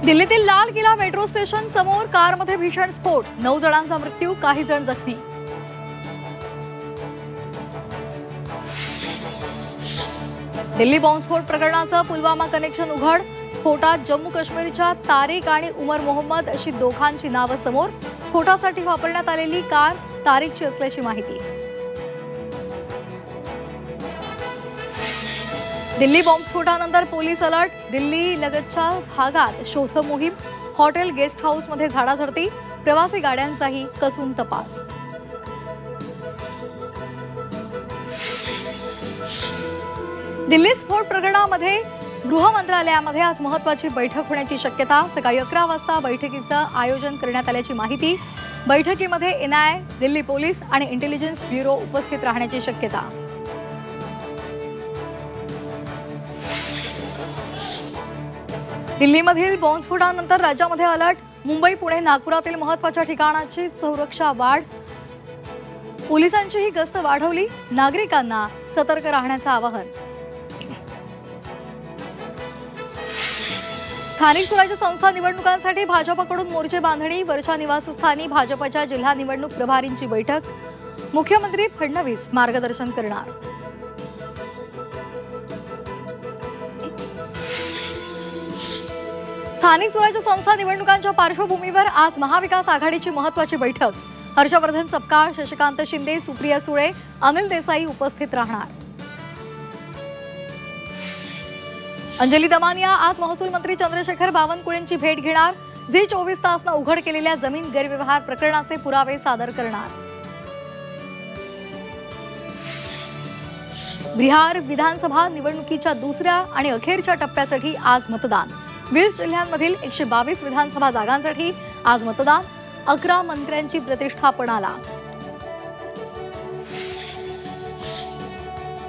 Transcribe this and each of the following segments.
दिल्लीतील Lal Qila metro station समोर कारमध्ये भीषण स्फोट, 9 जणांचा मृत्यू, काही जण जखमी. दिल्ली बॉम्बस्फोट प्रकरणाचं पुलवामा कनेक्शन उघड, स्फोटात जम्मू काश्मीरच्या तारिक आणि उमर मोहम्मद अशी दोघांची नावं समोर. स्फोटासाठी वापरण्यात आलेली कार तारिकची असल्याची माहिती. दिल्ली बॉम्बस्फोटानंतर पोलीस अलर्ट, दिल्ली लगतच्या भागात शोध मोहीम, हॉटेल गेस्ट हाऊसमध्ये झाडाझडती, प्रवासी गाड्यांचाही कसून तपास. दिल्ली स्फोट प्रकरणामध्ये गृह मंत्रालयामध्ये आज महत्त्वाची बैठक होण्याची शक्यता. सकाळी 11 वाजता बैठकीचं आयोजन करण्यात आल्याची माहिती. बैठकीमध्ये एनआयए, दिल्ली पोलीस आणि इंटेलिजन्स ब्युरो उपस्थित राहण्याची शक्यता. दिल्लीमधील बॉम्बस्फोटानंतर राज्यामध्ये अलर्ट, मुंबई, पुणे, नागपुरातील महत्त्वाच्या ठिकाणांची सुरक्षा वाढ. पोलिसांचीही गस्त वाढवली, नागरिकांना सतर्क राहण्याचं आवाहन. स्थानिक स्वराज्य संस्था निवडणुकांसाठी भाजपकडून मोर्चे बांधणी, वरच्या निवासस्थानी भाजपच्या जिल्हा निवडणूक प्रभारींची बैठक. मुख्यमंत्री फडणवीस मार्गदर्शन करणार. स्थानिक स्वराज्य संस्था निवडणुकांच्या पार्श्वभूमीवर आज महाविकास आघाडीची महत्त्वाची बैठक. हर्षवर्धन सपकाळ, शशिकांत शिंदे, सुप्रिया सुळे, अनिल देसाई उपस्थित राहणार. अंजली दमानिया आज महसूल मंत्री चंद्रशेखर बावनकुळेंची भेट घेणार. झी 24 तासनं उघड केलेल्या जमीन गैरव्यवहार प्रकरणाचे पुरावे सादर करणार. बिहार विधानसभा निवडणुकीच्या दुसऱ्या आणि अखेरच्या टप्प्यासाठी आज मतदान. 20 जिल्ह्यांमधील 122 विधानसभा जागांसाठी आज मतदान. 11 मंत्र्यांची प्रतिष्ठा पणाला.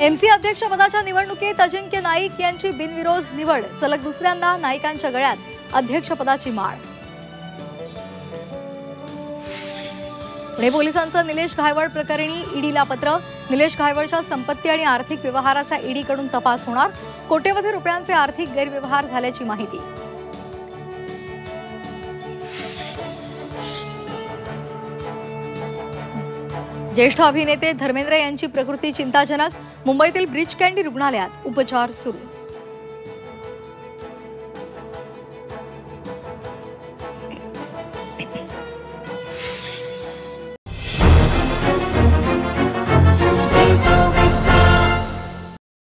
एमसी अध्यक्षपदाच्या निवडणुकीत अजिंक्य नाईक यांची बिनविरोध निवड. सलग दुसऱ्यांदा नाईकांच्या गळ्यात अध्यक्षपदाची माळ. पुणे पोलिसांचं निलेश घायवळ प्रकरणी ईडीला पत्र. निलेश घायवळच्या संपत्ती आणि आर्थिक व्यवहाराचा ईडीकडून तपास होणार. कोट्यवधी रुपयांचे आर्थिक गैरव्यवहार झाल्याची माहिती. ज्येष्ठ अभिनेते धर्मेंद्र यांची प्रकृती चिंताजनक. मुंबईतील ब्रीच कँडी रुग्णालयात उपचार सुरू.